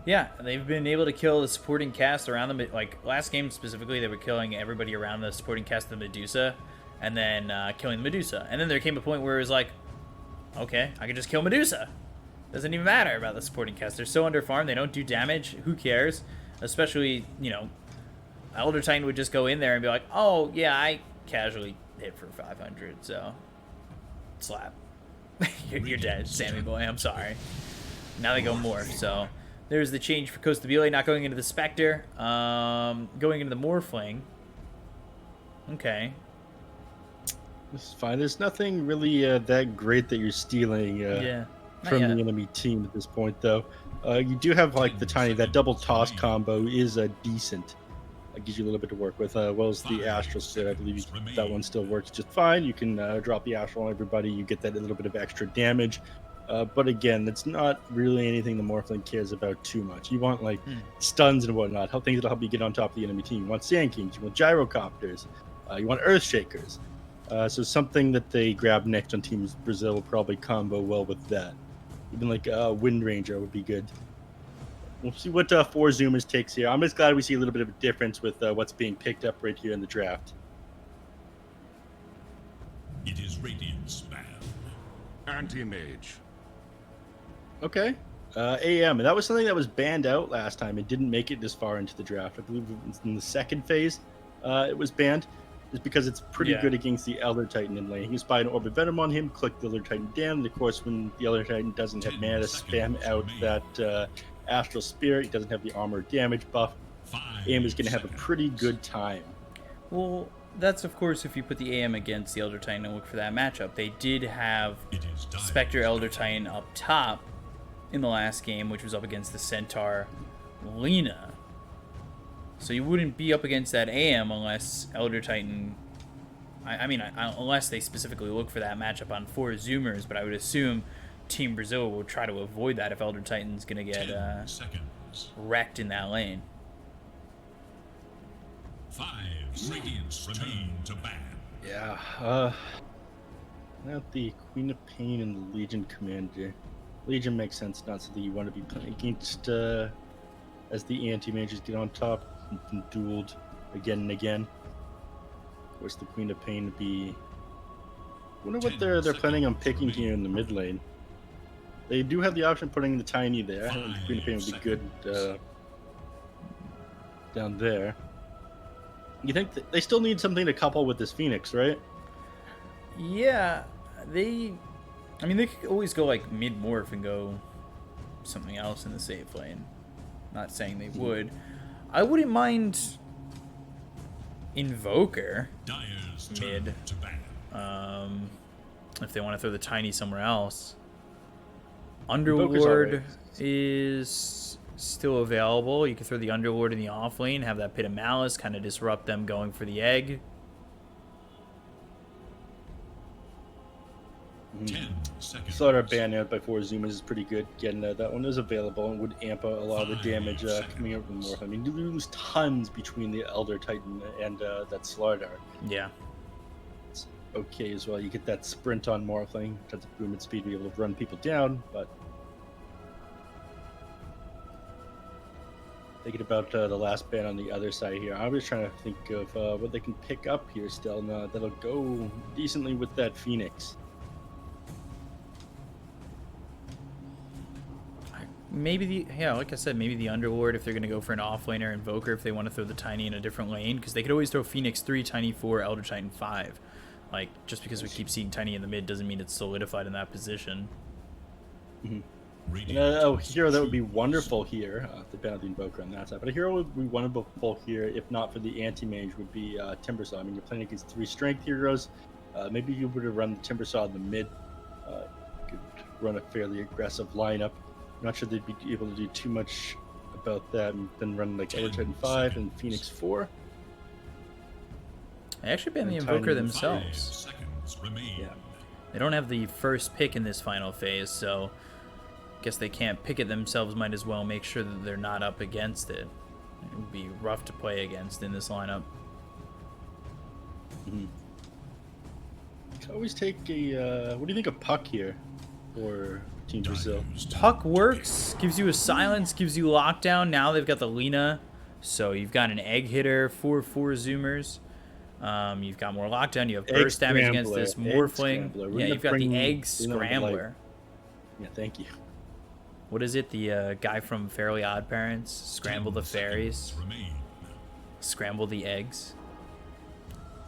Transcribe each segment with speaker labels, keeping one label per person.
Speaker 1: Yeah, they've been able to kill the supporting cast around them. Like last game specifically, they were killing everybody around the supporting cast of the Medusa, and then killing the Medusa. And then there came a point where it was like, okay, I can just kill Medusa. Doesn't even matter about the supporting cast. They're so underfarmed. They don't do damage. Who cares? Especially, Elder Titan would just go in there and be like, oh, yeah, I casually hit for 500, so slap. you're dead, Sammy boy. I'm sorry. Now they go Morph, so there's the change for Costabile, not going into the Spectre. Going into the Morphling. Okay.
Speaker 2: This is fine. There's nothing really that great that you're stealing
Speaker 1: Yeah.
Speaker 2: from the enemy team at this point, though. You do have like the tiny that double toss combo is decent. It gives you a little bit to work with. Well as the Astral Spirit, I believe that one still works just fine. You can drop the Astral on everybody. You get that little bit of extra damage. But again, that's not really anything the Morphling cares about too much. You want like stuns and whatnot, things that'll help you get on top of the enemy team. You want Sand Kings, you want Gyrocopters, you want Earth Shakers. So something that they grab next on Team Brazil will probably combo well with that. Even like Wind Ranger would be good. We'll see what Four Zoomers takes here. I'm just glad we see a little bit of a difference with what's being picked up right here in the draft.
Speaker 3: It is Radiant's man.
Speaker 4: Anti-mage.
Speaker 2: Okay. AM. That was something that was banned out last time. It didn't make it this far into the draft. I believe it was in the second phase it was banned. It's because it's pretty good against the Elder Titan in lane. You can spy an Orb of Venom on him, click the Elder Titan down, and of course when the Elder Titan doesn't have mana to spam out that Astral Spirit, he doesn't have the armor damage buff, AM is going to have a pretty good time.
Speaker 1: Well, that's of course if you put the AM against the Elder Titan and look for that matchup. They did have Spectre Elder Titan up top in the last game, which was up against the Centaur Lina. So you wouldn't be up against that AM unless Elder Titan... unless they specifically look for that matchup on Four Zoomers, but I would assume Team Brazil will try to avoid that if Elder Titan's going to get wrecked in that lane.
Speaker 3: 5 Radiants remain to ban.
Speaker 2: Yeah, not the Queen of Pain and the Legion Commander. Legion makes sense, not something you want to be playing against as the anti-mages get on top and dueled again and again. Of course, the Queen of Pain would be... I wonder what they're planning on picking here in the mid lane. They do have the option of putting the Tiny there. I think the Queen of Pain would be good down there. You think they still need something to couple with this Phoenix, right?
Speaker 1: Yeah, they could always go like mid-morph and go something else in the safe lane. Not saying they would. I wouldn't mind Invoker mid. If they want to throw the Tiny somewhere else. Underlord is still available. You can throw the Underlord in the off lane, have that Pit of Malice, kind of disrupt them going for the egg.
Speaker 3: 10 seconds.
Speaker 2: Slaughter ban out by Four Zoomers is pretty good. Again, that one is available and would amp a lot of the damage coming out from the Morph. I mean, you lose tons between the Elder Titan and that Slaughter.
Speaker 1: Yeah.
Speaker 2: It's okay as well. You get that sprint on Morphling, tons of movement speed to be able to run people down, but thinking about the last ban on the other side here, I was trying to think of what they can pick up here still, and that'll go decently with that Phoenix.
Speaker 1: Maybe like I said, maybe the Underlord if they're going to go for an offlaner, Invoker if they want to throw the Tiny in a different lane, because they could always throw Phoenix 3, Tiny 4, Elder Titan 5. Like, just because we keep seeing Tiny in the mid doesn't mean it's solidified in that position.
Speaker 2: A hero that would be wonderful here, the ban of the Invoker on that side, but a hero would be wonderful here if not for the anti-mage would be Timbersaw. I mean, you're playing against 3 strength heroes. Maybe you would have run the Timbersaw in the mid. You could run a fairly aggressive lineup. I'm not sure they'd be able to do too much about that and then run like Elder Titan 5 and Phoenix 4.
Speaker 1: They actually banned the Invoker themselves.
Speaker 2: Yeah.
Speaker 1: They don't have the first pick in this final phase, so I guess they can't pick it themselves. Might as well make sure that they're not up against it. It would be rough to play against in this lineup.
Speaker 2: Could always take a... what do you think of Puck here? Or Team Brazil.
Speaker 1: Puck works, gives you a silence, gives you lockdown. Now they've got the Lina, so you've got an egg hitter for 4 zoomers. You've got more lockdown. You have burst damage against this Morphling. Yeah, you've got the egg scrambler.
Speaker 2: Yeah, thank you.
Speaker 1: What is it? The guy from Fairly Odd Parents? Scramble the fairies. Scramble the eggs.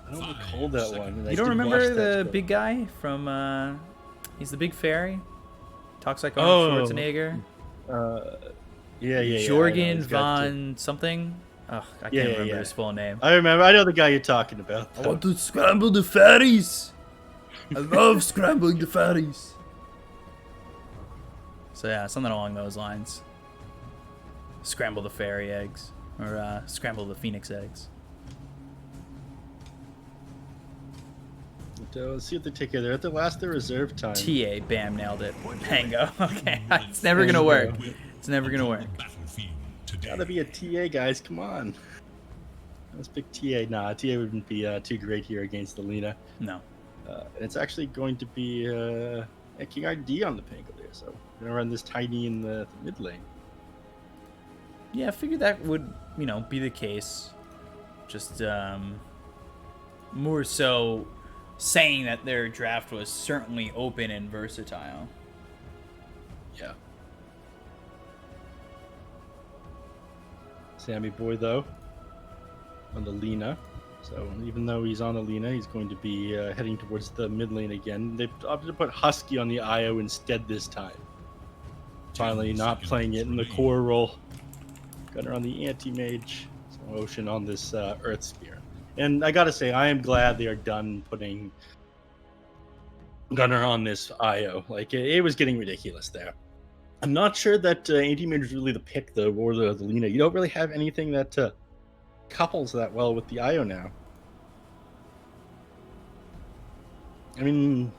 Speaker 2: I don't recall that one.
Speaker 1: You don't remember the big guy from? He's the big fairy. Talks like Arnold Schwarzenegger.
Speaker 2: Yeah.
Speaker 1: Jorgen von something. Oh, I can't remember his full name.
Speaker 2: I remember. I know the guy you're talking about.
Speaker 1: I want to scramble the fairies. I love scrambling the fairies. So yeah, something along those lines. Scramble the fairy eggs, or scramble the phoenix eggs.
Speaker 2: Let's see what they take here. They're at the last of their reserve time.
Speaker 1: TA, bam, nailed it. Pango. Okay, it's never gonna work. It's never gonna work.
Speaker 2: Gotta be a TA, guys. Come on. Let's pick TA. Nah, TA wouldn't be too great here against the Lina.
Speaker 1: No.
Speaker 2: And it's actually going to be King ID on the Pango there. So we're gonna run this Tiny in the mid lane.
Speaker 1: Yeah, I figured that would, be the case. Just more so saying that their draft was certainly open and versatile.
Speaker 2: Yeah. Sammy Boy, though, on the Lina. So even though he's on the Lina, he's going to be heading towards the mid lane again. They opted to put Husky on the IO instead this time. Finally not playing it in the core role. Gunner on the anti-mage. So Ocean on this Earth Spear. And I gotta say, I am glad they are done putting Gunner on this IO. Like, it was getting ridiculous there. I'm not sure that anti-mage is really the pick, though, or the Lina. You don't really have anything that couples that well with the IO now. I mean,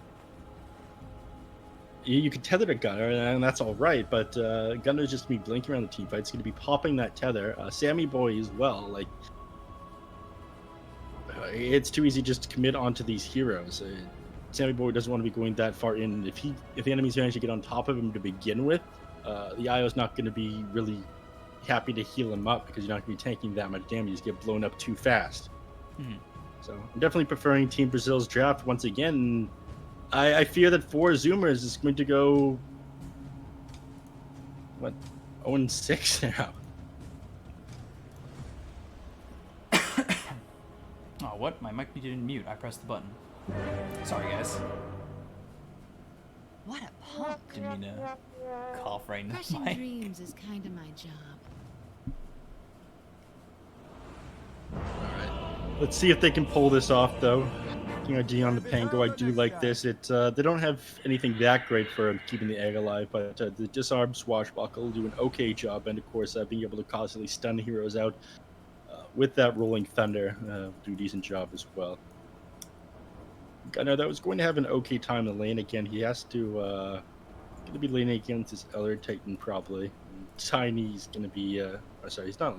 Speaker 2: you could tether to Gunner, and that's all right, but Gunner's just going to be blinking around the team fight. It's going to be popping that tether. Sammy Boy as well. Like, it's too easy just to commit onto these heroes. Sammy Boy doesn't want to be going that far in. If the enemies manage to get on top of him to begin with, the IO is not going to be really happy to heal him up because you're not going to be tanking that much damage. You just get blown up too fast.
Speaker 1: Mm-hmm.
Speaker 2: So I'm definitely preferring Team Brazil's draft once again. I fear that 4 Zoomers is going to go 0-6 now.
Speaker 1: Oh, what? My mic didn't mute. I pressed the button. Sorry, guys.
Speaker 5: What a punk.
Speaker 1: Didn't mean to cough right in the
Speaker 5: Crushing
Speaker 1: mic.
Speaker 5: dreams is kind of my job.
Speaker 2: Let's see if they can pull this off, though. King RG on the Pango, I do like this. They don't have anything that great for keeping the egg alive, but the disarm swashbuckle will do an okay job, and of course, being able to constantly stun heroes out with that rolling thunder do a decent job as well. Gunner, that was going to have an okay time in the lane again. He has to going to be laning against his Elder Titan probably. Tiny's going to be sorry, he's not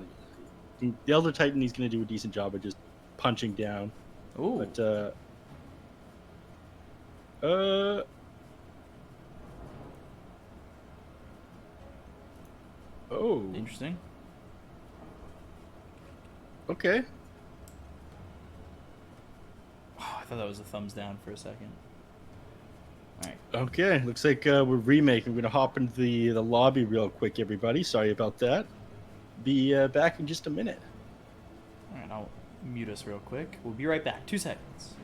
Speaker 2: laning. The Elder Titan, he's going to do a decent job of just punching down.
Speaker 1: Ooh.
Speaker 2: But oh,
Speaker 1: Interesting.
Speaker 2: okay.
Speaker 1: Oh, I thought that was a thumbs down for a second. All right.
Speaker 2: Okay, looks like we're remaking. We're gonna hop into the lobby real quick, everybody. Sorry about that. Be back in just a minute.
Speaker 1: All right, I'll mute us real quick. We'll be right back. 2 seconds.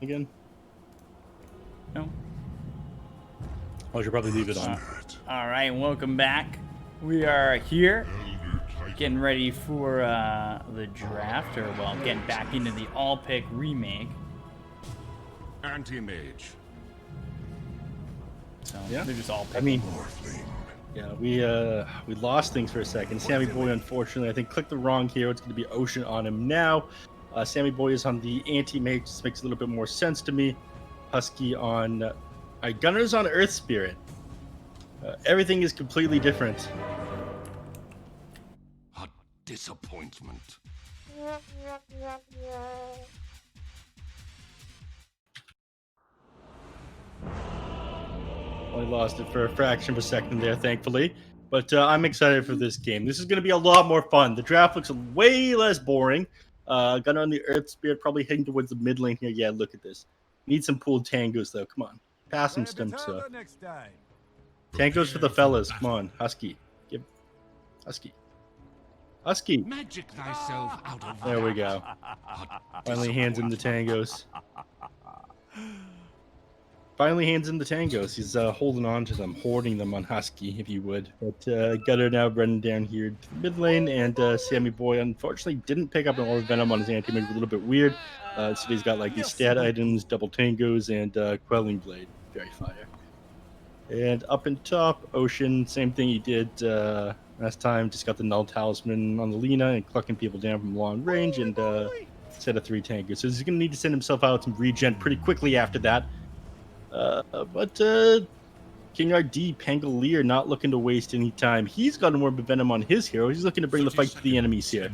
Speaker 2: again?
Speaker 1: No.
Speaker 2: I should probably leave it on.
Speaker 1: All right, welcome back. We are here, getting ready for the draft, or well, getting back into the all-pick remake.
Speaker 4: Anti-mage.
Speaker 1: So
Speaker 2: Yeah.
Speaker 1: they're just all
Speaker 2: I mean, yeah, we lost things for a second. Sammy Boy, unfortunately, I think clicked the wrong hero. It's going to be Ocean on him now. Sammy Boy is on the anti-mage. This makes a little bit more sense to me. Husky on Gunner's on Earth Spirit. Everything is completely different.
Speaker 4: A disappointment.
Speaker 2: Only lost it for a fraction of a second there, thankfully. But I'm excited for this game. This is going to be a lot more fun. The draft looks way less boring. Gunner on the Earth Spirit, probably heading towards the mid lane here. Yeah, look at this. Need some pooled tangos, though. Come on. Pass some stimps. Tangos for the fellas. Come on. Husky. Give Husky. Husky.
Speaker 4: Magic thyself out of
Speaker 2: There we go. Finally hands him the tangos. Finally hands him the tangos. He's holding on to them, hoarding them on Husky, if you would. But Gutter now running down here to the mid lane, and Sammy Boy unfortunately didn't pick up an Orb Venom on his anti-mage. A little bit weird. So he's got like these stat items, double tangos, and Quelling Blade. Very fire. And up in top, Ocean, same thing he did last time. Just got the Null Talisman on the Lena and clucking people down from long range, and set of 3 tangos. So he's going to need to send himself out some regen pretty quickly after that. But King RD, Pangolier, not looking to waste any time. He's got more Venom on his hero. He's looking to bring the fight to the enemies here.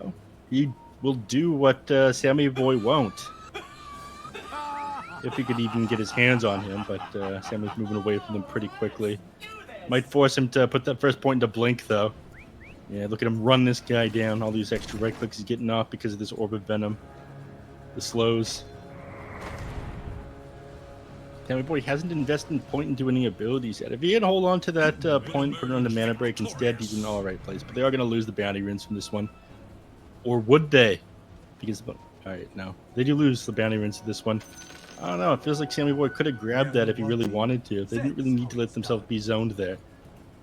Speaker 2: Oh, he will do what Sammy Boy won't. If he could even get his hands on him, but Sammy's moving away from them pretty quickly. Might force him to put that first point into Blink, though. Yeah, look at him run this guy down. All these extra right clicks he's getting off because of this Orb of Venom. The slows. Sammy Boy hasn't invested in point into any abilities yet. If he had hold on to that point, put it on the mana break instead, he's in all right place. But they are going to lose the bounty runes from this one. Or would they? Because, all right, no. They do lose the bounty runes to this one. I don't know. It feels like Sammy Boy could have grabbed that if he really wanted to. They didn't really need to let themselves be zoned there.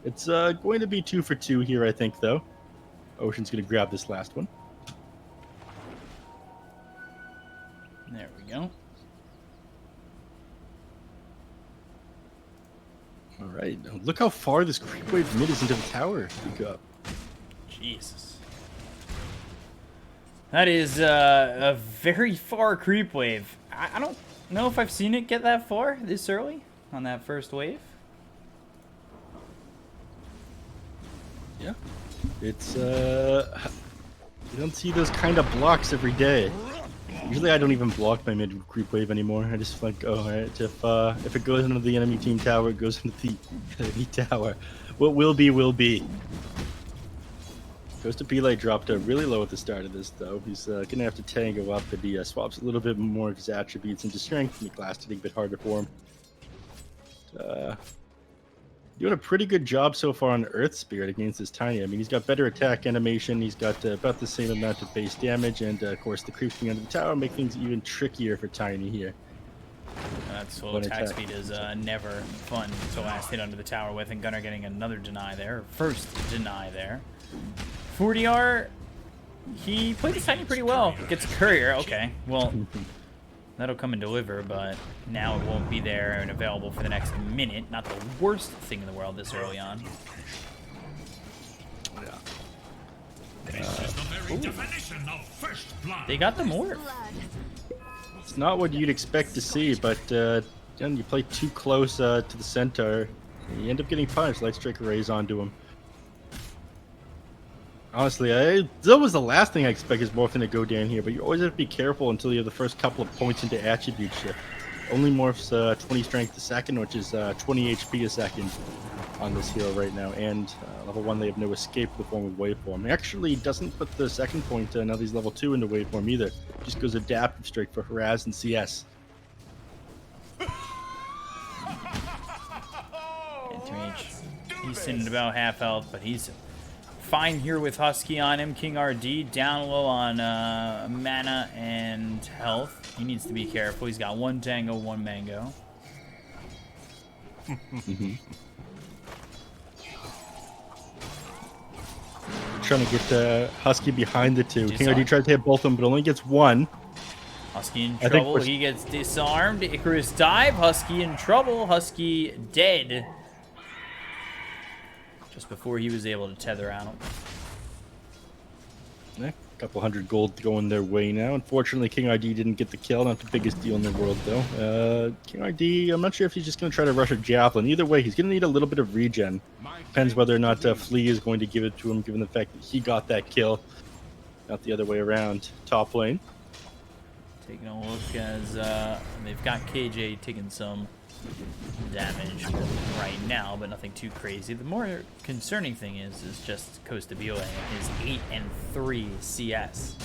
Speaker 2: It's going to be 2 for 2 here, I think, though. Ocean's going to grab this last one.
Speaker 1: There we go.
Speaker 2: All right. Now look how far this creep wave mid is into the tower. Bkop.
Speaker 1: Jesus. That is a very far creep wave. I don't know if I've seen it get that far this early on that first wave.
Speaker 2: Yeah. It's, you don't see those kind of blocks every day. Usually I don't even block my mid creep wave anymore. I just like, oh, all right, if it goes into the enemy team tower, it goes into the enemy tower. What will be, will be. Ghost of Pele dropped really low at the start of this, though. He's going to have to tango up, and he swaps a little bit more of his attributes into strength, and the class hitting a bit harder for him. Doing a pretty good job so far on Earth Spirit against this Tiny. I mean, he's got better attack animation, he's got about the same amount of base damage, and of course the creeps being under the tower make things even trickier for Tiny here.
Speaker 1: That slow attack speed is never fun to last hit under the tower with, and Gunner getting another deny there. First deny there. 40R, he played this Tiny pretty well. Gets a courier, okay. Well, that'll come and deliver, but now it won't be there and available for the next minute. Not the worst thing in the world this early on. They got the morph.
Speaker 2: It's not what you'd expect to see, but you play too close to the centaur, you end up getting punished. Light Strike Arrays onto him. Honestly, that was the last thing I expect is morphing to go down here, but you always have to be careful until you have the first couple of points into attribute shift. Only morphs 20 strength a second, which is 20 HP a second on this hero right now, and level 1 they have no escape with one with waveform. He actually doesn't put the second point, now that he's level 2 into waveform either. Just goes adaptive strike for harass and CS.
Speaker 1: He's sitting at about half health, but he's fine here with Husky on him. King RD down low on mana and health. He needs to be careful. He's got 1 tango, 1 mango.
Speaker 2: Trying to get Husky behind the two.
Speaker 1: Just
Speaker 2: King RD tried to hit both of them, but only gets one.
Speaker 1: Husky in
Speaker 2: I think
Speaker 1: trouble.
Speaker 2: we're-
Speaker 1: He gets disarmed. Icarus dive. Husky in trouble. Husky dead. Just before he was able to tether out.
Speaker 2: Yeah, a couple hundred gold going their way now. Unfortunately, King RD didn't get the kill. Not the biggest deal in the world, though. King RD, I'm not sure if he's just going to try to rush a Javelin. Either way, he's going to need a little bit of regen. Depends whether or not Flea is going to give it to him, given the fact that he got that kill. Not the other way around. Top lane.
Speaker 1: Taking a look as they've got KJ taking some damage right now, but nothing too crazy. The more concerning thing is just Costa Biola and his 8-3 CS.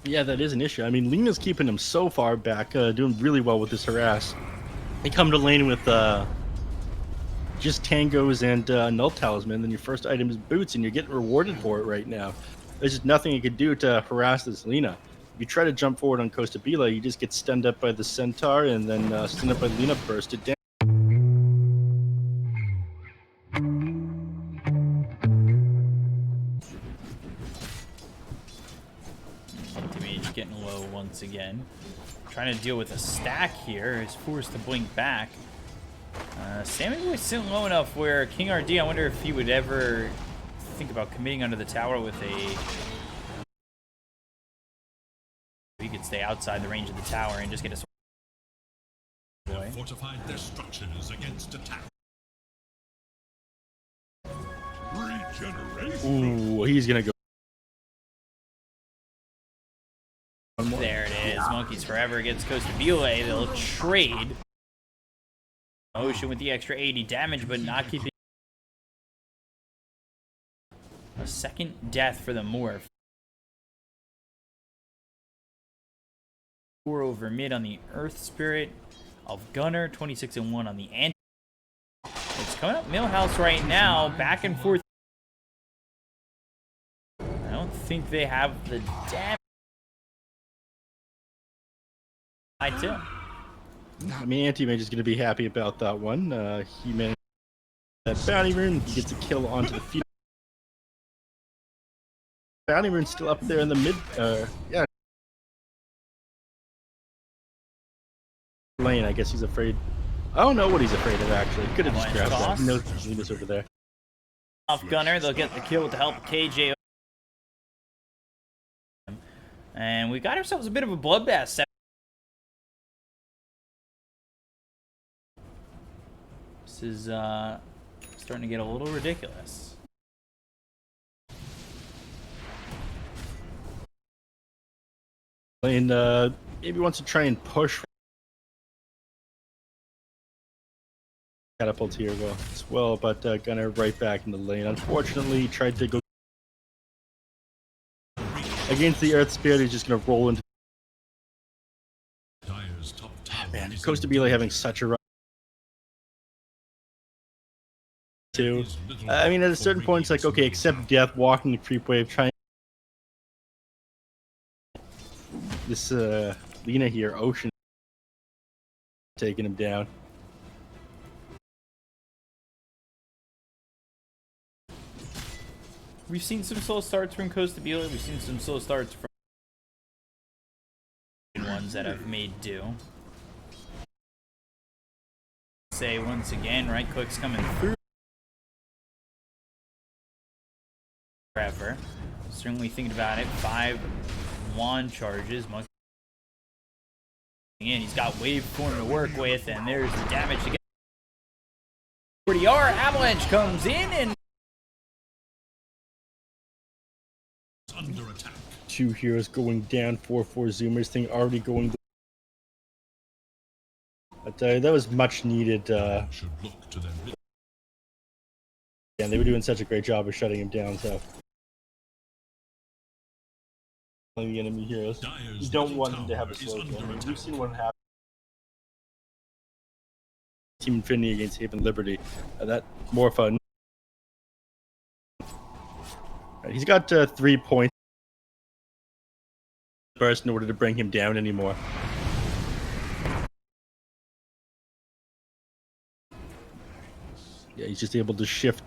Speaker 2: Yeah, that is an issue. I mean, Lena's keeping him so far back, doing really well with this harass. They come to lane with just tangos and null talisman, then your first item is boots, and you're getting rewarded for it right now. There's just nothing you can do to harass this Lena. If you try to jump forward on Costa Bila, you just get stunned up by the Centaur, and then stunned up by Lena, bursted down.
Speaker 1: Damage getting low once again. Trying to deal with a stack here. Is forced to blink back. Sammy was sitting low enough where King RD, I wonder if he would ever think about committing under the tower with a... He could stay outside the range of the tower and just get a...
Speaker 3: They fortified their structures against attack. Regeneration.
Speaker 2: Ooh, he's going to go.
Speaker 1: There it is. Monkeys Forever gets Costa Bile. They'll trade. Ocean with the extra 80 damage, but not keeping... A second death for the Morph. 4 over mid on the Earth Spirit of Gunner, 26-1 on the Ant. It's coming up Millhouse right now, back and forth. I don't think they have the damage. I too.
Speaker 2: I mean, Anti-Mage is going to be happy about that one. He managed that bounty rune. He gets a kill onto the feet. Bounty rune's still up there in the mid. Yeah. Lane, I guess he's afraid. I don't know what he's afraid of, actually. Could have just grabbed that. He knows Lena's over there.
Speaker 1: Off Gunner, they'll get the kill with the help of KJ. And we got ourselves a bit of a bloodbath. This is starting to get a little ridiculous.
Speaker 2: Lane maybe wants to try and push. Catapult here as well, but Gunner right back in the lane. Unfortunately, he tried to go against the Earth Spirit. He's just going to roll into.
Speaker 3: Dire's top tower
Speaker 2: Man,
Speaker 3: is
Speaker 2: Costa
Speaker 3: under
Speaker 2: Bila having such a run. Too. I mean, at a certain point, it's like, okay, accept death, walking the creep wave, trying. This Lena here, Ocean, taking him down.
Speaker 1: We've seen some slow starts from Costa Biola. We've seen some slow starts from ones that have made do. Say once again, right click's coming through. Forever. Certainly thinking about it. 5 wand charges. Monkey in. He's got waveform to work with, and there's the damage to get. 40R Avalanche comes in and.
Speaker 3: under attack.
Speaker 2: 2 heroes going down, 4-4 Zoomers thing already going. But that was much needed.
Speaker 3: Should look to their mid.
Speaker 2: Yeah, they were doing such a great job of shutting him down. So, the enemy heroes.
Speaker 3: Dire's
Speaker 2: You don't
Speaker 3: middle
Speaker 2: want them to have
Speaker 3: tower
Speaker 2: a
Speaker 3: is
Speaker 2: slow
Speaker 3: under
Speaker 2: game.
Speaker 3: attack.
Speaker 2: We've seen what happened. Team Infinity against Haven Liberty. That more fun. Right, he's got 3 points burst in order to bring him down anymore. Yeah, he's just able to shift.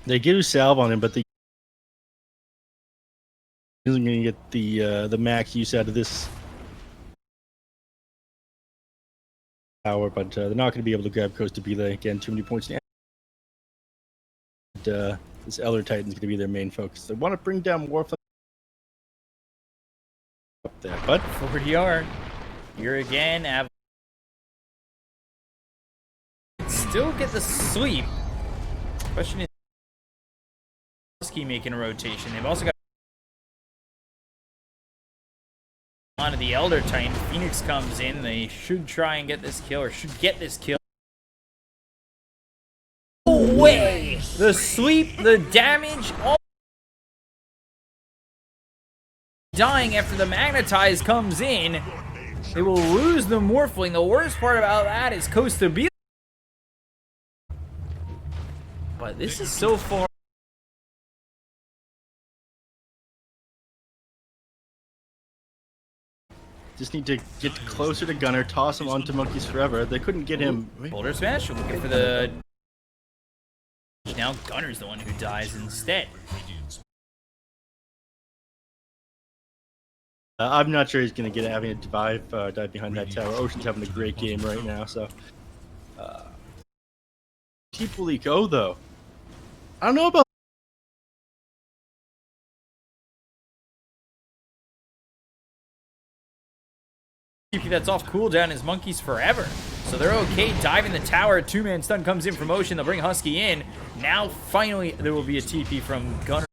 Speaker 2: They get a salve on him, but they isn't going to get the max use out of this power, but they're not going to be able to grab Costa Bile again. Too many points. And this Elder Titan's going to be their main focus. They want to bring down Warflame up there, but
Speaker 1: 40R. Here again. Still get the sweep. Question is, Husky making a rotation. They've also got onto the Elder Titan. Phoenix comes in. They should try and get this kill, or should get this kill. No way! The sweep, the damage, all dying after the Magnetize comes in. They will lose the Morphling. The worst part about that is Costa Bile. But this is so far.
Speaker 2: just need to get closer to Gunner, toss him onto Monkeys Forever. They couldn't get him.
Speaker 1: Boulder Smash, looking for the... Now Gunner's the one who dies instead.
Speaker 2: I'm not sure he's going to get having to dive behind that tower. Ocean's having a great game right now, so... Deep will he go, though? I don't know about...
Speaker 1: TP that's off cooldown is Monkeys Forever. So they're okay diving the tower. Two-man stun comes in from Ocean. They'll bring Husky in. Now, finally, there will be a TP from Gunner.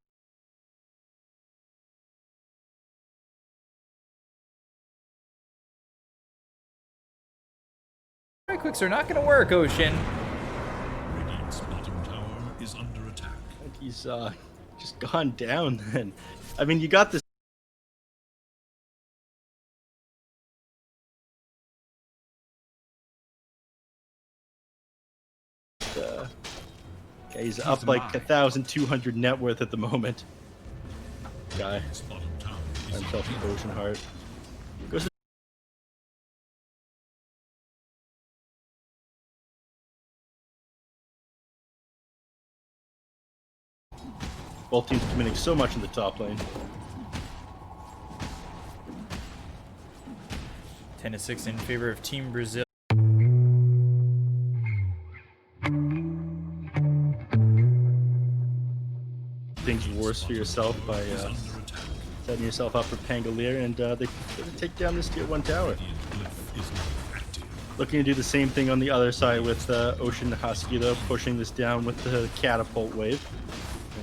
Speaker 1: Right clicks are not going to work, Ocean.
Speaker 3: Radiant's bottom tower is under attack.
Speaker 2: I think he's just gone down then. I mean, you got this. He's up like 1,200 net worth at the moment. Guy.
Speaker 3: Radiant's bottom tower is
Speaker 2: Himself an Ocean Heart. Goes to both teams committing so much in the top lane.
Speaker 1: 10-6 in favor of Team Brazil.
Speaker 2: Things worse for yourself by
Speaker 3: under attack.
Speaker 2: setting yourself up for Pangolier, and they take down this tier 1 tower.
Speaker 3: Radiant glyph is now active.
Speaker 2: Looking to do the same thing on the other side with Ocean Husky, though, pushing this down with the catapult wave.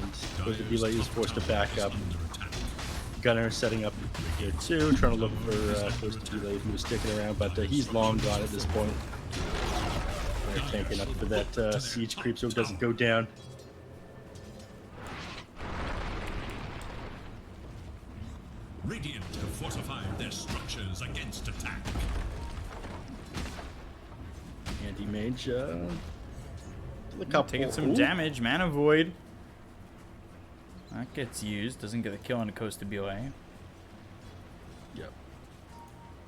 Speaker 2: And Costa Bile is forced to back up.
Speaker 3: Under attack.
Speaker 2: Gunner setting up here too, trying to look for Costa Bile, who was sticking around, but he's long gone at this point. They're tanking up for that siege creep so it doesn't go down.
Speaker 3: Radiant have fortified their structures against attack.
Speaker 2: Anti-mage, a couple.
Speaker 1: Taking some
Speaker 2: Ooh.
Speaker 1: damage. Mana Void. That gets used. Doesn't get a kill on a Costa Bile.
Speaker 2: Yep.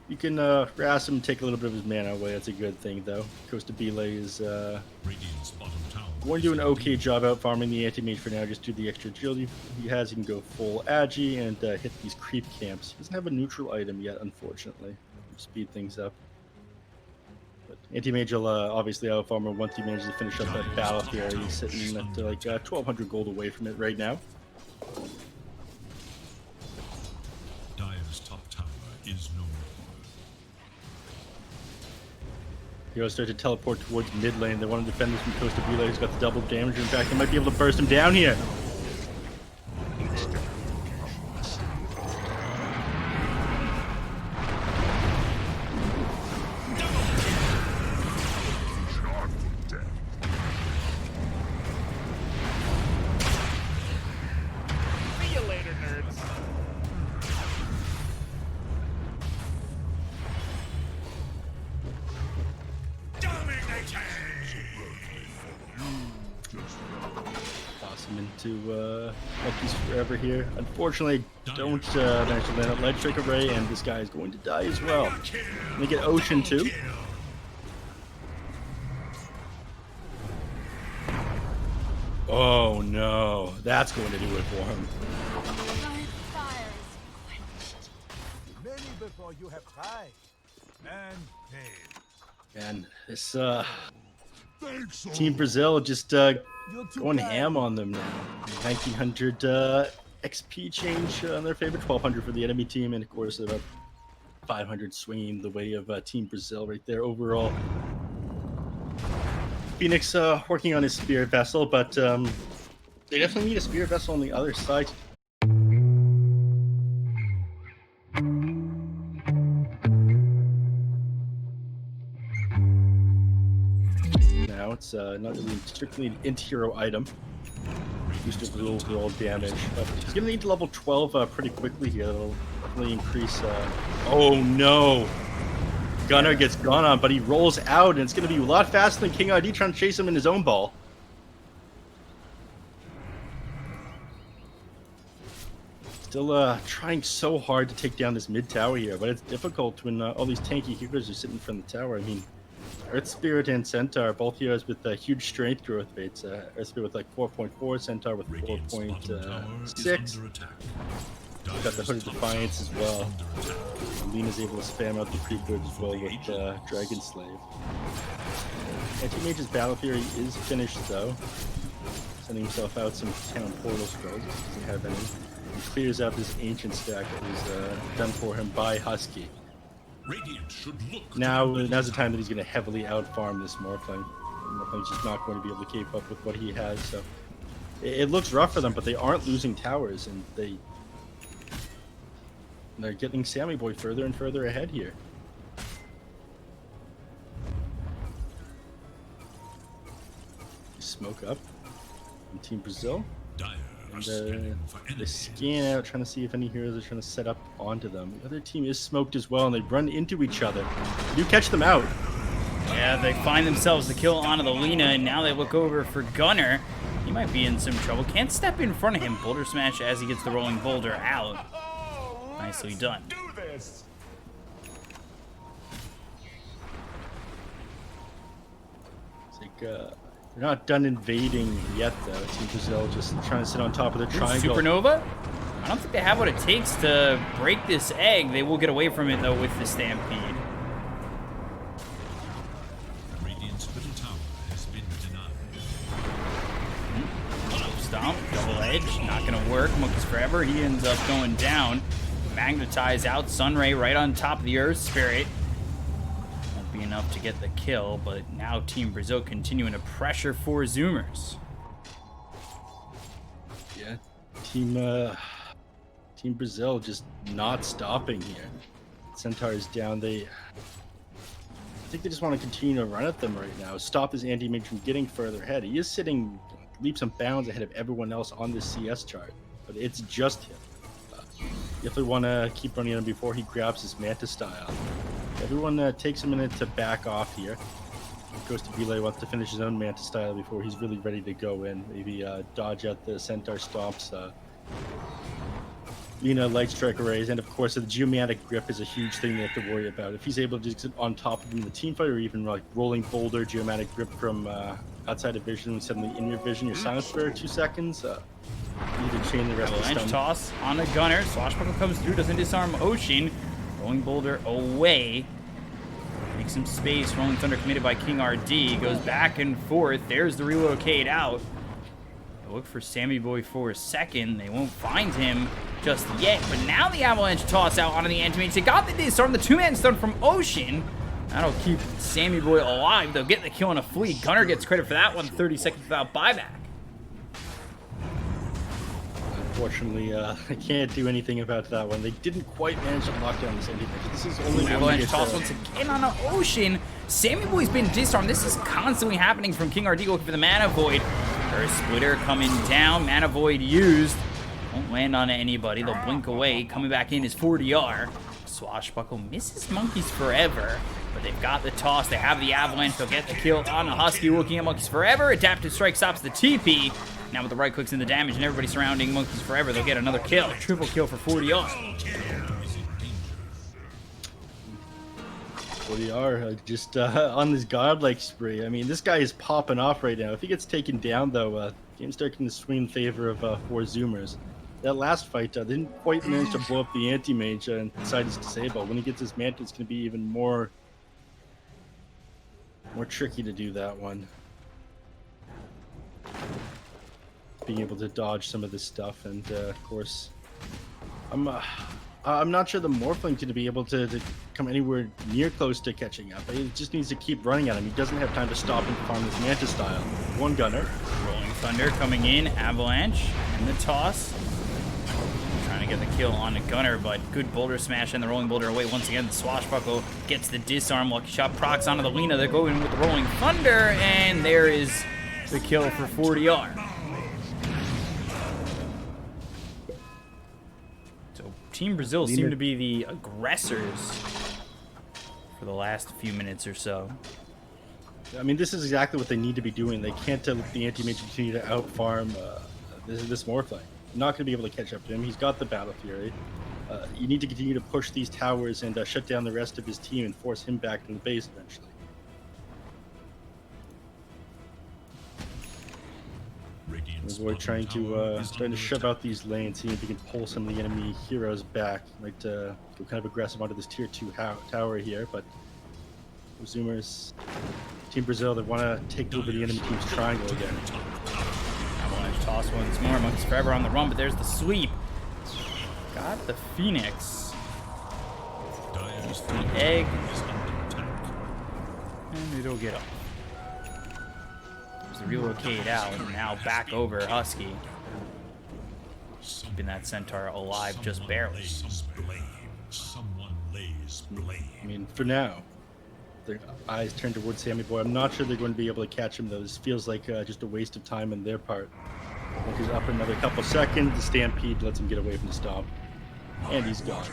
Speaker 2: You can harass him, take a little bit of his mana away. That's a good thing, though. Costa Bile is
Speaker 3: Radiant's bottom tower
Speaker 2: going to do an
Speaker 3: is
Speaker 2: okay job out farming the anti-mage for now. Just do the extra agility he has. He can go full agi and hit these creep camps. He doesn't have a neutral item yet, unfortunately. Speed things up. But anti-mage will obviously out farmer once he manages to finish up that battle here. He's sitting at like 1,200 gold away from it right now.
Speaker 3: Dire's top tower is no more.
Speaker 2: Heroes start to teleport towards mid lane. They want to defend this from Costa Bile. He's got the double damage. In fact, they might be able to burst him down here.
Speaker 6: See you later, nerds.
Speaker 2: him into Monkeys Forever here. Unfortunately, don't manage to land a Light Strike Array, and this guy is going to die as well. They get Ocean too. Oh no, that's going to do it for him.
Speaker 7: Many before you have tried and failed.
Speaker 2: And this Team Brazil just going ham on them now. 1900 XP change on their favor, 1200 for the enemy team, and of course about 500 swinging the way of Team Brazil right there overall. Phoenix working on his Spirit Vessel, but they definitely need a Spirit Vessel on the other side. Now it's not really strictly an inter-hero item. Booster for overall damage, but he's gonna need to level 12 pretty quickly here. That'll definitely increase. Oh no! Gunner gets gone on, but he rolls out, and it's gonna be a lot faster than King ID trying to chase him in his own ball. Still trying so hard to take down this mid tower here, but it's difficult when all these tanky healers are sitting in front of the tower. I mean, Earth Spirit and Centaur, both heroes with huge strength growth rates. Earth Spirit with like 4.4, Centaur with 4.6. We've got the Hooded Defiance as well. Lena's able to spam out the Creepers as well with Dragon Slave. Anti-Mage's Battle Fury is finished though. Sending himself out some town portal scrolls. Doesn't have any. He clears out this ancient stack that was done for him by Husky. Now's the time that he's going to heavily outfarm this Morphling. Morphling's just not going to be able to keep up with what he has, so it looks rough for them, but they aren't losing towers, and they're getting Sammy Boy further and further ahead here. Smoke up from Team Brazil. And they scan out, trying to see if any heroes are trying to set up onto them. The other team is smoked as well, and they run into each other. They do catch them out.
Speaker 1: Yeah, they find themselves the kill onto the Lena, and now they look over for Gunner. He might be in some trouble. Can't step in front of him. Boulder smash as he gets the rolling boulder out. Nicely done.
Speaker 7: Do this.
Speaker 2: It's like, they're not done invading yet, though. Team Brazil just trying to sit on top of their triangle.
Speaker 1: Supernova? I don't think they have what it takes to break this egg. They will get away from it, though, with the Stampede.
Speaker 3: Radiant's middle tower has been denied.
Speaker 1: Stomp, double edge, not gonna work. Monkeys Forever, he ends up going down. Magnetize out, Sunray right on top of the Earth Spirit. Won't be enough to get the kill, but now Team Brazil continuing to pressure for Zoomers.
Speaker 2: Yeah, Team Brazil just not stopping here. Centaur is down. I think they just want to continue to run at them right now. Stop this anti-mage from getting further ahead. He is sitting leaps and bounds ahead of everyone else on this CS chart, but it's just him. Definitely want to keep running him before he grabs his Manta Style. Everyone takes a minute to back off here. Goes to Belay, wants to finish his own Manta Style before he's really ready to go in. Maybe dodge out the Centaur Stomps. Lena Light Strike Arrays, and of course the Geomantic Grip is a huge thing they have to worry about. If he's able to just get on top of him in the team fight, or even like rolling boulder, Geomantic Grip from outside of vision, suddenly in your vision, you're silenced for 2 seconds. You can chain the rest of the
Speaker 1: Avalanche
Speaker 2: stun.
Speaker 1: toss on a Gunner. Swashbuckle comes through, doesn't disarm Ocean. Rolling boulder away. Makes some space. Rolling Thunder committed by King RD. Goes back and forth. There's the relocate out. They look for Sammy Boy for a second. They won't find him just yet. But now the Avalanche toss out onto the Anti-Mage. They got the disarm. The 2-man stun from Ocean. That'll keep Sammy Boy alive. They'll get the kill on a fleet. Gunner gets credit for that one. 30 seconds without buyback.
Speaker 2: Unfortunately, I can't do anything about that one. They didn't quite manage to lock down this anti-mage. This is only
Speaker 1: Avalanche toss once again on an Ocean. Sammy Boy's been disarmed. This is constantly happening from King RD looking for the Mana Void. Earth Splitter coming down. Mana Void used. Won't land on anybody. They'll blink away. Coming back in is 40R. Swashbuckle misses Monkeys Forever, but they've got the toss. They have the Avalanche. They'll get the kill on a Husky looking at Monkeys Forever. Adaptive Strike stops the TP. Now with the right clicks and the damage and everybody surrounding Monkeys Forever, they'll get another kill. Triple kill for 40R.
Speaker 2: 40R just on this godlike spree. I mean, this guy is popping off right now. If he gets taken down, though, game's starting to swing in favor of 4 Zoomers. That last fight didn't quite manage to blow up the anti-mage inside his disable. When he gets his mantle, it's going to be even more tricky to do that one. Being able to dodge some of this stuff, and of course, I'm not sure the Morphling's going to be able to come anywhere near close to catching up. He just needs to keep running at him. He doesn't have time to stop and farm this Manta style. One gunner.
Speaker 1: Rolling Thunder coming in, Avalanche, and the toss. Trying to get the kill on the gunner, but good boulder smash and the rolling boulder away once again. The swashbuckle gets the disarm. Lucky shot procs onto the Lina. They're going with the rolling thunder, and there is the kill for 40R. So Team Brazil seem to be the aggressors for the last few minutes or so.
Speaker 2: I mean, this is exactly what they need to be doing. They can't let the anti-mage continue to out-farm this Morphling. Not going to be able to catch up to him. He's got the Battle Fury. You need to continue to push these towers and shut down the rest of his team and force him back to the base eventually. Avoid trying to shove out these lanes, see if he can pull some of the enemy heroes back. Might go kind of aggressive onto this tier 2 tower here, but Zoomers, Team Brazil, they want to take over the enemy team's triangle again.
Speaker 1: Avalanche toss once more. Monkeys Forever on the run, but there's the sweep. Got the Phoenix. The egg. And it'll get up. There's the relocate out, and now back over Husky. Keeping that Centaur alive just barely.
Speaker 2: I mean, for now, their eyes turn towards Sammy Boy. I'm not sure they're going to be able to catch him, though. This feels like just a waste of time on their part. He's up another couple seconds. The Stampede lets him get away from the stomp. And he's gone.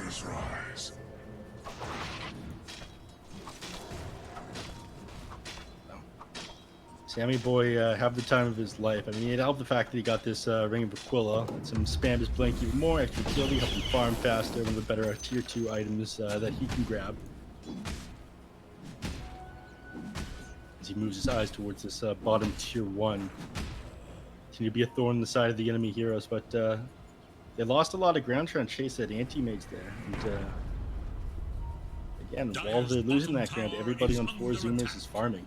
Speaker 2: Sammy Boy have the time of his life. I mean, it helped the fact that he got this Ring of Aquila. And some spam his blink even more, extra agility, help him farm faster, one of the better tier 2 items that he can grab. As he moves his eyes towards this bottom tier 1. Continue to be a thorn in the side of the enemy heroes, but they lost a lot of ground trying to chase that anti-mage there. And again, while they're losing that ground, everybody on 4 Zoomers is farming.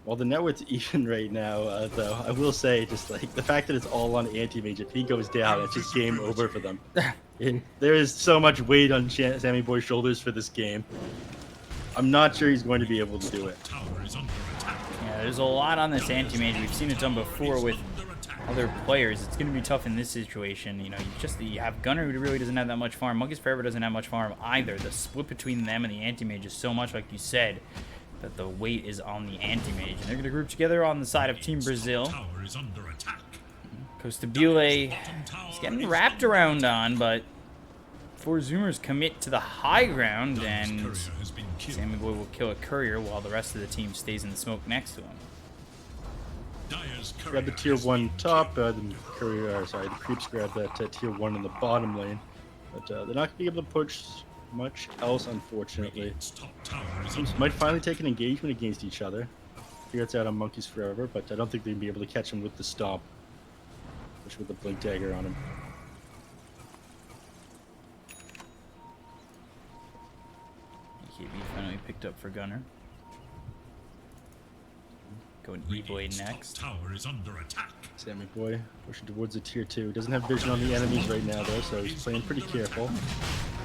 Speaker 2: While the network's even right now, though, I will say, just like the fact that it's all on anti-mage, if he goes down, it's just game over for them. There is so much weight on Sammy Boy's shoulders for this game. I'm not sure he's going to be able to do it.
Speaker 1: Yeah, there's a lot on this anti-mage. We've seen it done before with other players. It's going to be tough in this situation. You know, you have Gunner, who really doesn't have that much farm. Monkeys Forever doesn't have much farm either. The split between them and the anti-mage is so much, like you said, that the weight is on the anti-mage. And they're going to group together on the side of Team Brazil. Costabile is getting wrapped around on, but 4 Zoomers commit to the high ground, and Sammy Boy will kill a courier while the rest of the team stays in the smoke next to him.
Speaker 2: Grab the tier 1 top, the creeps grab that tier 1 in the bottom lane, but they're not going to be able to push much else, unfortunately. Teams might finally take an engagement against each other. Figure it's out on Monkeys Forever, but I don't think they'd be able to catch him with the stomp, especially with the blink dagger on him.
Speaker 1: BKB finally picked up for Gunner. Going E-Boy next.
Speaker 2: Sammy Boy pushing towards the tier 2. Doesn't have vision on the enemies right now, though, so he's playing pretty careful.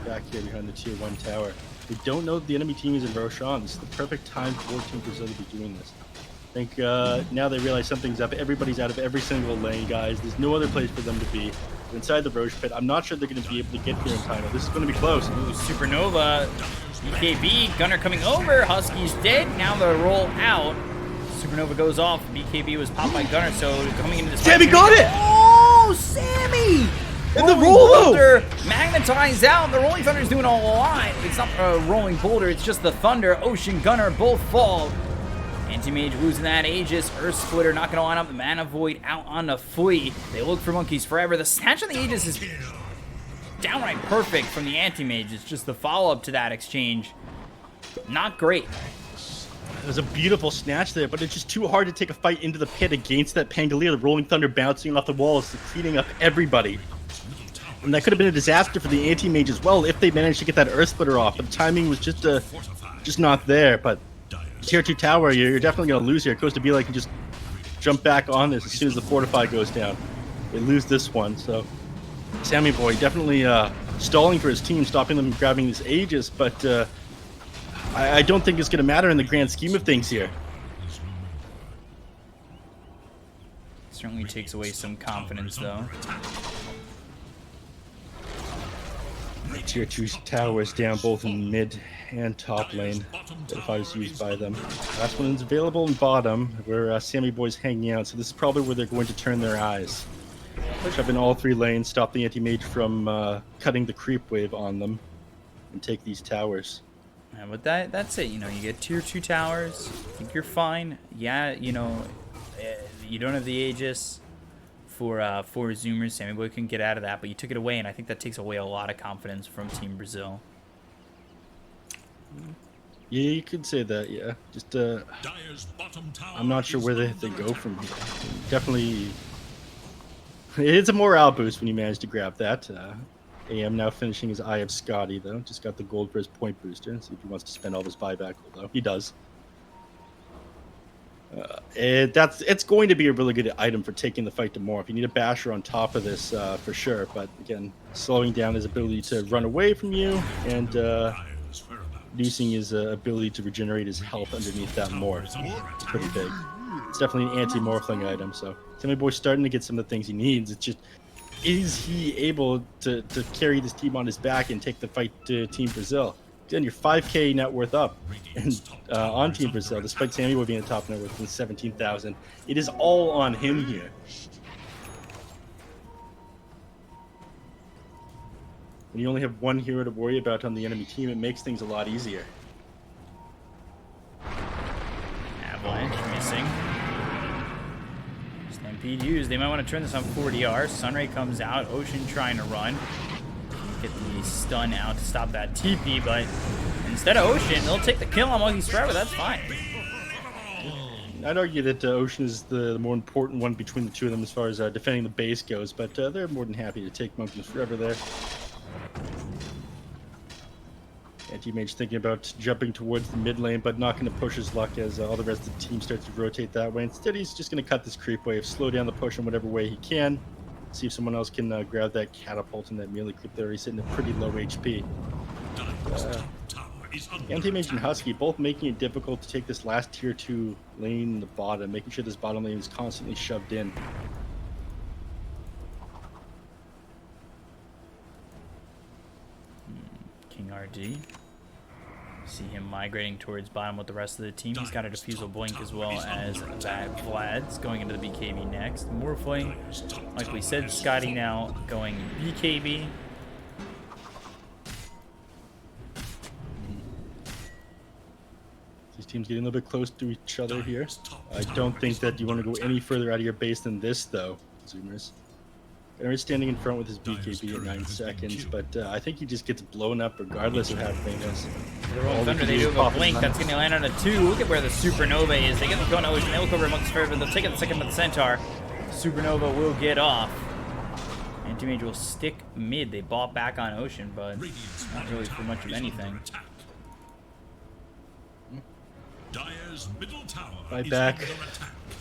Speaker 2: Back here behind the tier 1 tower. We don't know that the enemy team is in Roshan. This is the perfect time for Team Brazil to be doing this. I think now they realize something's up. Everybody's out of every single lane, guys. There's no other place for them to be. They're inside the Roche pit. I'm not sure they're going to be able to get here in time. This is going to be close.
Speaker 1: Ooh, Supernova. BKB. Gunner coming over. Husky's dead. Now the roll out. Supernova goes off. BKB was popped by Gunner, so coming into this...
Speaker 2: Sammy got it!
Speaker 1: Oh, Sammy!
Speaker 2: And the roll
Speaker 1: boulder magnetized out. The Rolling Thunder is doing a lot. It's not a rolling boulder. It's just the Thunder. Ocean Gunner both fall. Anti-Mage losing that Aegis. Earth Splitter not going to line up. The Mana Void out on the Fui. They look for Monkeys forever. The snatch on the Aegis is downright perfect from the Anti-Mage. It's just the follow-up to that exchange. Not great.
Speaker 2: It was a beautiful snatch there, but it's just too hard to take a fight into the pit against that Pangolier. The Rolling Thunder bouncing off the walls, cleaning up everybody. And that could have been a disaster for the Anti-Mage as well if they managed to get that Earth Splitter off. But the timing was just not there. But Tier 2 tower, you're definitely going to lose here. It goes to be like you just jump back on this as soon as the Fortify goes down. They lose this one, so Sammy Boy definitely stalling for his team, stopping them from grabbing this Aegis, but I don't think it's going to matter in the grand scheme of things here.
Speaker 1: Certainly takes away some confidence, though.
Speaker 2: Tier 2 towers down both in mid and top lane. If I was used by them. Last one is available in bottom, where Sammy Boy's hanging out, so this is probably where they're going to turn their eyes. Push up in all 3 lanes, stop the Anti-Mage from cutting the creep wave on them, and take these towers.
Speaker 1: Yeah, but that's it. You know, you get Tier 2 towers. I think you're fine. Yeah, you know, you don't have the Aegis for Zoomers. Sammy Boy can get out of that, but you took it away, and I think that takes away a lot of confidence from Team Brazil.
Speaker 2: Yeah, you could say that, yeah. Just, I'm not sure where they go from here. Definitely, it's a morale boost when you manage to grab that. AM now finishing his Eye of Scotty, though. Just got the gold for his point booster. See if he wants to spend all his buyback, although he does. It's going to be a really good item for taking the fight to more. If you need a basher on top of this, for sure. But again, slowing down his ability to run away from you and reducing his ability to regenerate his health underneath that more. It's pretty big. It's definitely an anti-morphling item. So Sammy Boy's starting to get some of the things he needs. It's just, is he able to carry this team on his back and take the fight to Team Brazil? Again, you're 5K net worth up and, on Team Brazil, despite Sammy Boy being the top net worth with 17,000. It is all on him here. When you only have one hero to worry about on the enemy team, it makes things a lot easier.
Speaker 1: Avalanche missing. Stampede used. They might want to turn this on 4DR. Sunray comes out. Ocean trying to run. Get the stun out to stop that TP, but instead of Ocean, they'll take the kill on Monkeys Forever. That's fine.
Speaker 2: I'd argue that Ocean is the more important one between the two of them as far as defending the base goes, but they're more than happy to take Monkeys Forever there. Anti-Mage thinking about jumping towards the mid lane, but not going to push his luck as all the rest of the team starts to rotate that way. Instead, he's just going to cut this creep wave, slow down the push in whatever way he can. See if someone else can grab that catapult and that melee creep there. He's sitting at pretty low HP. Anti-Mage and Husky both making it difficult to take this last tier 2 lane in the bottom, making sure this bottom lane is constantly shoved in.
Speaker 1: King RD. See him migrating towards bottom with the rest of the team. He's got a Diffusal Blink as well as that Vlad's going into the BKB next. Morphling, like we said, Scotty now going BKB.
Speaker 2: These teams getting a little bit close to each other here. I don't think that you want to go any further out of your base than this, though, Zoomers. Aaron's standing in front with his BKB at 9 seconds, but I think he just gets blown up regardless of how famous.
Speaker 1: The Rolling Thunder, they do have a blink. That's going to land on a 2. Look at where the Supernova is. They get the kill on Ocean. They look over amongst Fair, but they'll take it the second with the Centaur. Supernova will get off. Anti-Mage will stick mid. They bought back on Ocean, but not really for much of anything.
Speaker 2: Right back.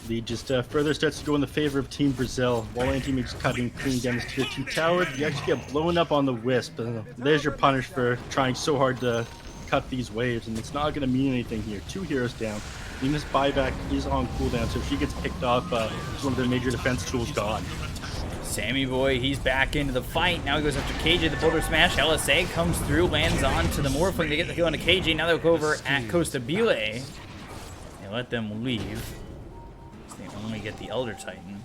Speaker 2: Lead just further starts to go in the favor of Team Brazil. While Anti-Mage is cutting clean down this tier 2 tower, you actually get blown up on the Wisp. There's your punish for trying so hard to cut these waves, and it's not going to mean anything here. 2 heroes down. Venus buyback is on cooldown, so if she gets picked off, one of their major defense tools gone.
Speaker 1: Sammy Boy, he's back into the fight. Now he goes after KJ, the Boulder Smash. LSA comes through, lands on to the Morphling. They get the kill on to KJ. Now they'll go over at Costa Bile. They let them leave. They only get the Elder Titan.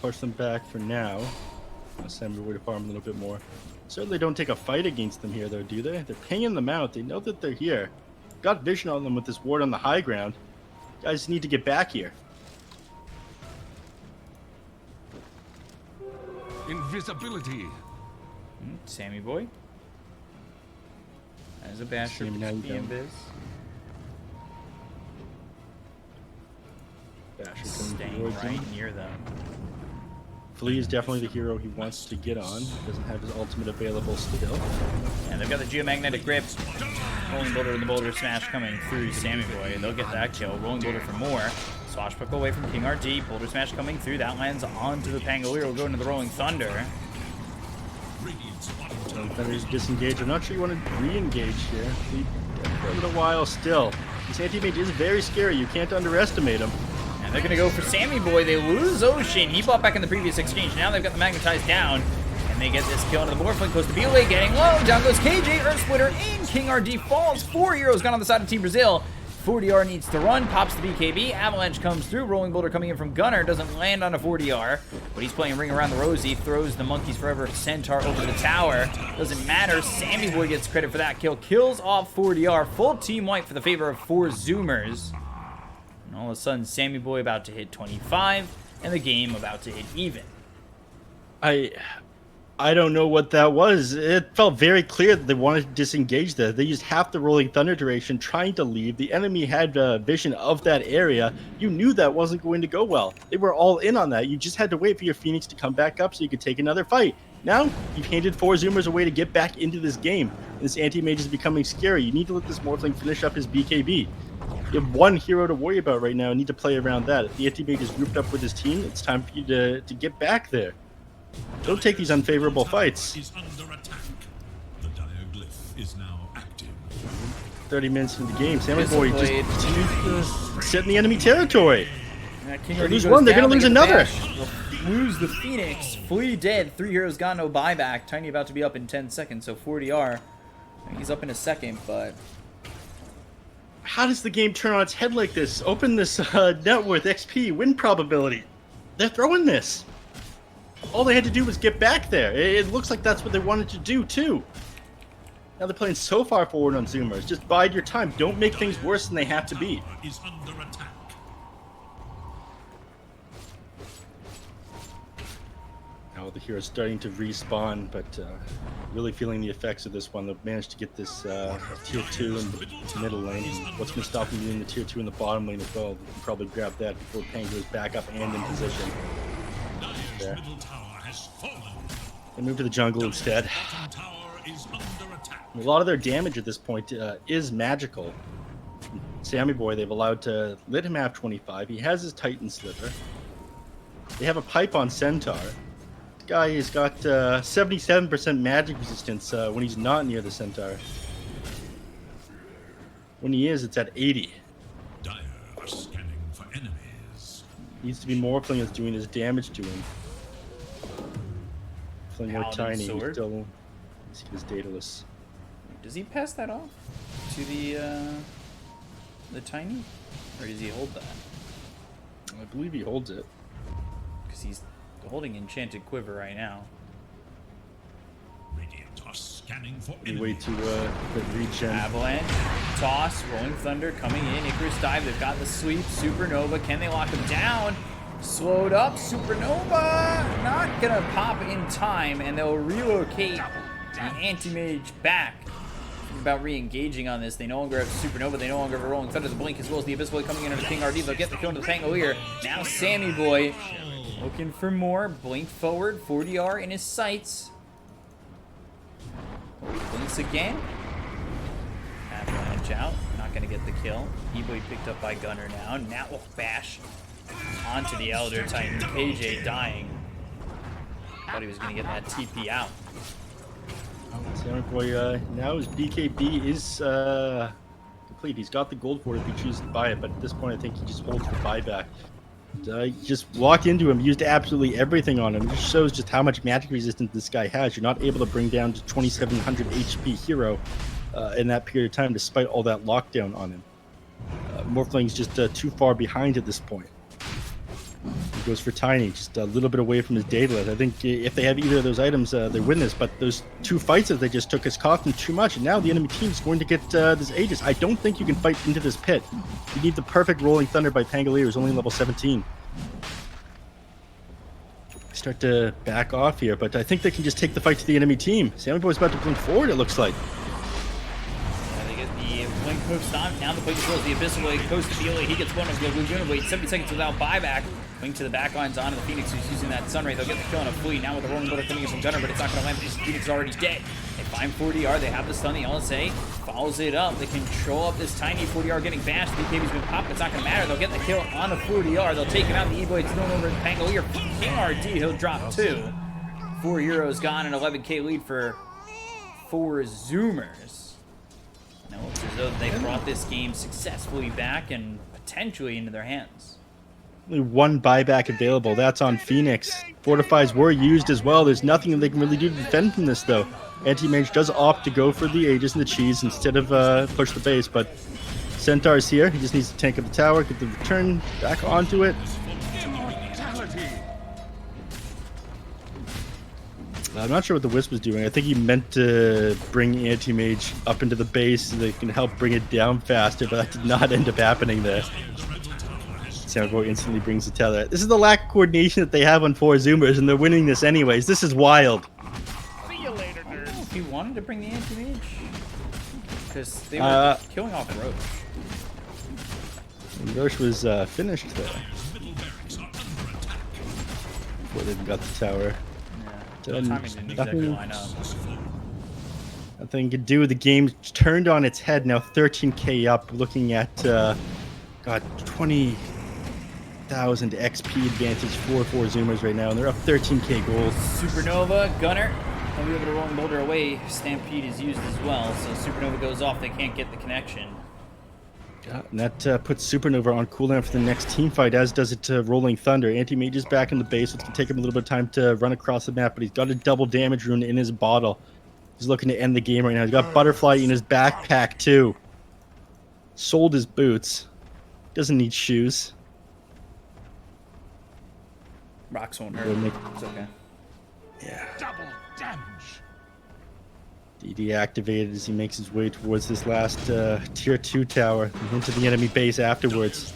Speaker 2: Push them back for now. Sammy Boy to farm a little bit more. Certainly don't take a fight against them here, though, do they? They're pinging them out. They know that they're here. Got vision on them with this ward on the high ground. Guys need to get back here.
Speaker 4: Invisibility.
Speaker 1: Sammy Boy. As a basher,
Speaker 2: Sammy, now you
Speaker 1: being
Speaker 2: don't.
Speaker 1: biz.
Speaker 2: Basher coming
Speaker 1: Staying
Speaker 2: towards him.
Speaker 1: right near them.
Speaker 2: Flea is definitely the hero he wants to get on. Doesn't have his ultimate available still.
Speaker 1: And they've got the geomagnetic grip. Rolling Boulder and the Boulder Smash coming through Sammy Boy. They'll get that kill. Rolling Boulder for more. Swashbuckle away from King RG. Boulder Smash coming through. That lands onto the Pangolier. Will go into the Rolling Thunder.
Speaker 2: Thunder's disengaged. I'm not sure you want to re-engage here. Flea dead for a little while still. This anti-mage is very scary. You can't underestimate him.
Speaker 1: And they're going to go for Sammy Boy. They lose Ocean. He bought back in the previous exchange. Now they've got the Magnetized down. And they get this kill into the board. Flink goes to Beway, getting low. Down goes KJ. Earth Splitter in. King RD falls. 4 heroes gone on the side of Team Brazil. 4DR needs to run. Pops the BKB. Avalanche comes through. Rolling Boulder coming in from Gunner. Doesn't land on a 4DR. But he's playing Ring Around the Rosie. Throws the Monkeys Forever Centaur over the tower. Doesn't matter. Sammy Boy gets credit for that kill. Kills off 4DR. Full team wipe for the favor of 4 Zoomers. And all of a sudden, Sammy Boy about to hit 25, and the game about to hit even.
Speaker 2: I don't know what that was. It felt very clear that they wanted to disengage there. They used half the Rolling Thunder duration trying to leave. The enemy had vision of that area. You knew that wasn't going to go well. They were all in on that. You just had to wait for your Phoenix to come back up so you could take another fight. Now, you've handed 4 Zoomers a way to get back into this game. This anti-mage is becoming scary. You need to let this Morphling finish up his BKB. You have 1 hero to worry about right now and need to play around that. If the anti-mage is grouped up with his team, it's time for you to get back there. Don't take these unfavorable fights.
Speaker 3: Is under attack. The diaglyph is now active.
Speaker 2: 30 minutes into the game, Sammy
Speaker 1: Pistol
Speaker 2: Boy
Speaker 1: blade.
Speaker 2: just continues to sit in the enemy territory.
Speaker 1: King
Speaker 2: They
Speaker 1: RD
Speaker 2: lose
Speaker 1: goes
Speaker 2: one, they're
Speaker 1: down,
Speaker 2: gonna lose
Speaker 1: get the
Speaker 2: another.
Speaker 1: bash. They'll lose the Phoenix. Flea dead. 3 heroes got no buyback. Tiny about to be up in 10 seconds, so 4DR. He's up in a second, but
Speaker 2: How does the game turn on its head like this? Open this net worth XP win probability. They're throwing this. All they had to do was get back there. It looks like that's what they wanted to do too. Now they're playing so far forward on Zoomers. Just bide your time. Don't make things worse than they have to be.
Speaker 3: Is under attack.
Speaker 2: Now the hero's starting to respawn, but really feeling the effects of this one. They've managed to get this tier 2 in the middle lane. What's going to stop them doing the tier 2 in the bottom lane as well? They can probably grab that before Pang goes back up and in position. There.
Speaker 3: Middle tower has fallen.
Speaker 2: They move to the jungle instead.
Speaker 3: Bottom tower is under attack.
Speaker 2: A lot of their damage at this point is magical. Sammy Boy, they've allowed to let him have 25. He has his Titan Sliver. They have a pipe on Centaur. This guy has got 77% magic resistance when he's not near the Centaur. When he is, it's at 80.
Speaker 3: Dire are scanning for enemies.
Speaker 2: Needs to be Morphling that's doing his damage to him. Playing more
Speaker 1: Paladin
Speaker 2: tiny,
Speaker 1: sword.
Speaker 2: he's still he was dataless.
Speaker 1: does he pass that off to the Tiny? Or does he hold that?
Speaker 2: I believe he holds it.
Speaker 1: Because he's holding Enchanted Quiver right now.
Speaker 3: Radiant are scanning for
Speaker 2: We wait
Speaker 3: enemies.
Speaker 2: to put regen.
Speaker 1: Avalanche, Toss, Rolling Thunder coming in. Icarus Dive, they've got the sweep. Supernova, can they lock him down? Slowed up, Supernova not gonna pop in time, and they'll relocate the Anti-Mage back. Thinking about re-engaging on this. They no longer have Supernova, they no longer have a Rolling Thunder. The Blink as well as the Abyss Boy coming in under King RD. They'll get the kill into the Pangolier. Now Sammy Boy looking for more. Blink forward, 40R in his sights. Blinks again. Avalanche out. Not going to get the kill. E-Boy picked up by Gunner now. Now bash onto the Elder Titan. KJ dying. Thought he was going to get that TP out.
Speaker 2: Sammy Boy, now his BKB is complete. He's got the gold for it if he chooses to buy it, but at this point I think he just holds the buyback. Just walked into him, used absolutely everything on him. It just shows just how much magic resistance this guy has. You're not able to bring down to 2700 HP hero in that period of time despite all that lockdown on him. Morphling's just too far behind at this point. He goes for Tiny, just a little bit away from his Daedalus. I think if they have either of those items, they win this. But those 2 fights that they just took has cost them too much. And now the enemy team is going to get this Aegis. I don't think you can fight into this pit. You need the perfect Rolling Thunder by Pangolier, who's only level 17. Start to back off here, but I think they can just take the fight to the enemy team. Sammy Boy's about to blink forward, it looks like.
Speaker 1: Yeah, they get the blink post on. Now the blink as well as the Abyssal Blade goes to Beely. He gets one of the Laguna Blade. 70 seconds without buyback. Blink to the back lines onto the Phoenix, who's using that Sunray. They'll get the kill on a Fleet. Now with the Rolling Builder coming in from Gunner, but it's not going to land because Phoenix is already dead. They find 40R. They have the stun. The LSA follows it up. They control up this tiny 40R getting bashed. BKB's been popped. It's not going to matter. They'll get the kill on the 40R. They'll take it out. The E-Blade's thrown over to Pangolier. King RD, he'll drop 2. 4 Euros gone, an 11k lead for 4 Zoomers. Now it looks as though they brought this game successfully back and potentially into their hands.
Speaker 2: Only 1 buyback available. That's on Phoenix. Fortifies were used as well. There's nothing that they can really do to defend from this, though. Anti-Mage does opt to go for the Aegis and the Cheese instead of push the base, but Centaur's here. He just needs to tank up the tower, get the return back onto it.
Speaker 4: Immortality.
Speaker 2: I'm not sure what the Wisp was doing. I think he meant to bring Anti-Mage up into the base so they can help bring it down faster, but that did not end up happening there. Soundboy instantly brings the tether. This is the lack of coordination that they have on 4 Zoomers, and they're winning this anyways. This is wild.
Speaker 6: See you later, nerds.
Speaker 1: If he wanted to bring the Anti-Mage, because they were killing off Roche.
Speaker 2: And Roche was finished there. Before they even got the tower.
Speaker 1: Yeah, the timing didn't exactly line up.
Speaker 2: Nothing you could do. The game turned on its head. Now 13k up, looking at, God, 20,000 XP advantage for 4 Zoomers right now, and they're up 13k gold.
Speaker 1: Supernova, Gunner, they'll be able to roll the boulder away. Stampede is used as well, so Supernova goes off. They can't get the connection.
Speaker 2: Yeah, and that puts Supernova on cooldown for the next team fight, as does it to Rolling Thunder. Anti-Mage is back in the base, so it's going to take him a little bit of time to run across the map, but he's got a double damage rune in his bottle. He's looking to end the game right now. He's got Butterfly in his backpack, too. Sold his boots. Doesn't need shoes.
Speaker 1: Rocks won't hurt. It's okay.
Speaker 2: Yeah.
Speaker 4: Double damage.
Speaker 2: DD activated as he makes his way towards this last tier 2 tower and into the enemy base afterwards.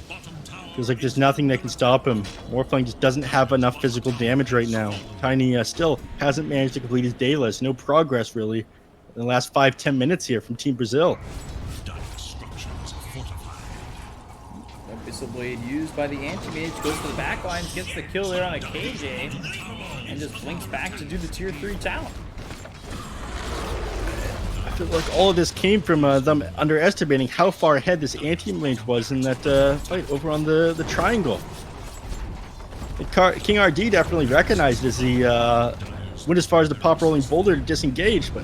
Speaker 2: Feels like there's nothing that can stop him. Morphling just doesn't have enough physical damage right now. Tiny still hasn't managed to complete his Daedalus. No progress, really, in the last 5-10 minutes here from Team Brazil.
Speaker 1: Abyssal Blade used by the Anti-Mage, goes to the back lines, gets the kill there on a KJ, and just blinks back to do the tier 3 tower.
Speaker 2: I feel like all of this came from them underestimating how far ahead this Anti-Mage was in that fight over on the triangle. King RD definitely recognized as he went as far as the pop rolling boulder to disengage, but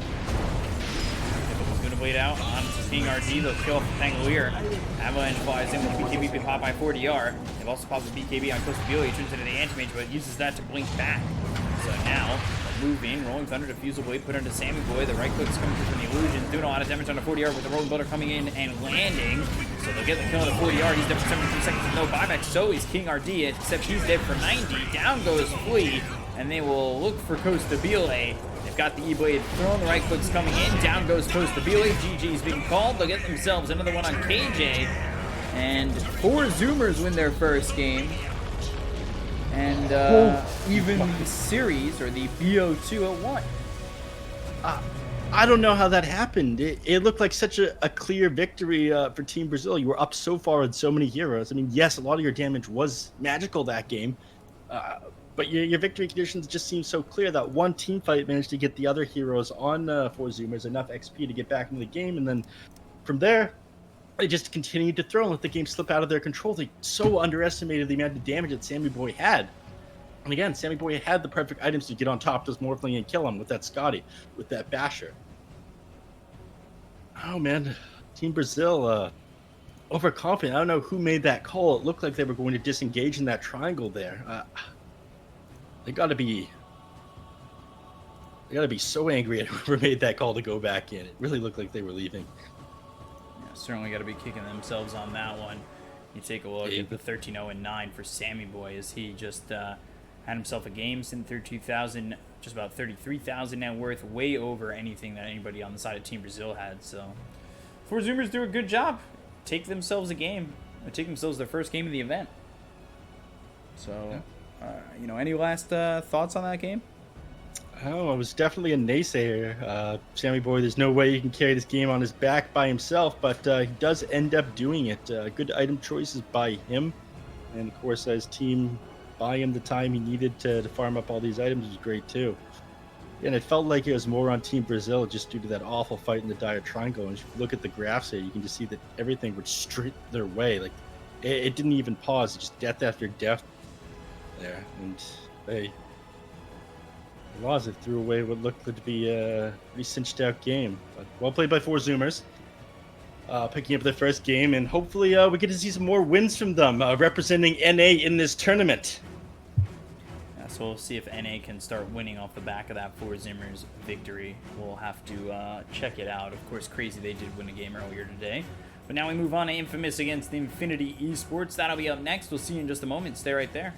Speaker 1: Gonna wait out on King RD. They'll kill off the Pangolier. Avalanche flies in with BKB being popped by 40R. They've also popped the BKB on Costa Beely. He turns into the Anti-Mage, but uses that to blink back. So now, move in, Rolling Thunder, Diffusal Blade, put into Sammy Boy. The right click's coming through from the Illusion, doing a lot of damage on the 40R with the Rolling Builder coming in and landing. So they'll get the kill on the 40R. He's dead for 73 seconds with no buyback. So is King RD, except he's dead for 90. Down goes Flea, and they will look for Costa Beely. They've got the E-Blade thrown, the right click's coming in, down goes Costa Beely. GG's being called. They'll get themselves another one on KJ. And 4 Zoomers win their first game. And even the series, or the BO2 at 1.
Speaker 2: I don't know how that happened. It looked like such a clear victory for Team Brazil. You were up so far with so many heroes. I mean, yes, a lot of your damage was magical that game. But your victory conditions just seem so clear that one team fight managed to get the other heroes on 4 Zoomers enough XP to get back into the game. And then from there, they just continued to throw and let the game slip out of their control. They so underestimated the amount of damage that Sammy Boy had. And again, Sammy Boy had the perfect items to get on top of this Morphling and kill him with that Scotty, with that Basher. Oh man, Team Brazil, overconfident. I don't know who made that call. It looked like they were going to disengage in that triangle there. They gotta be so angry at whoever made that call to go back in. It really looked like they were leaving.
Speaker 1: Yeah, certainly got to be kicking themselves on that one. You take a look
Speaker 2: Yeah.
Speaker 1: at the 13-0-9 for Sammy Boy as he just had himself a game, sitting 32,000, just about 33,000 net worth, way over anything that anybody on the side of Team Brazil had. So, Four Zoomers do a good job. Take themselves a game. Take themselves their first game of the event. So, you know, any last thoughts on that game?
Speaker 2: Oh, I was definitely a naysayer. Sammy Boy, there's no way he can carry this game on his back by himself, but he does end up doing it. Good item choices by him. And, of course, his team buy him the time he needed to farm up all these items was great, too. And it felt like it was more on Team Brazil just due to that awful fight in the dire triangle. And if you look at the graphs here, you can just see that everything went straight their way. Like, it didn't even pause. Just death after death there. And they lost it, threw away what looked to be a pretty cinched out game. But well played by Four Zoomers. Picking up their first game, and hopefully we get to see some more wins from them representing NA in this tournament.
Speaker 1: So we'll see if NA can start winning off the back of that Four Zoomers victory. We'll have to check it out. Of course, crazy they did win a game earlier today. But now we move on to Infamous against Infinity Esports. That'll be up next. We'll see you in just a moment. Stay right there.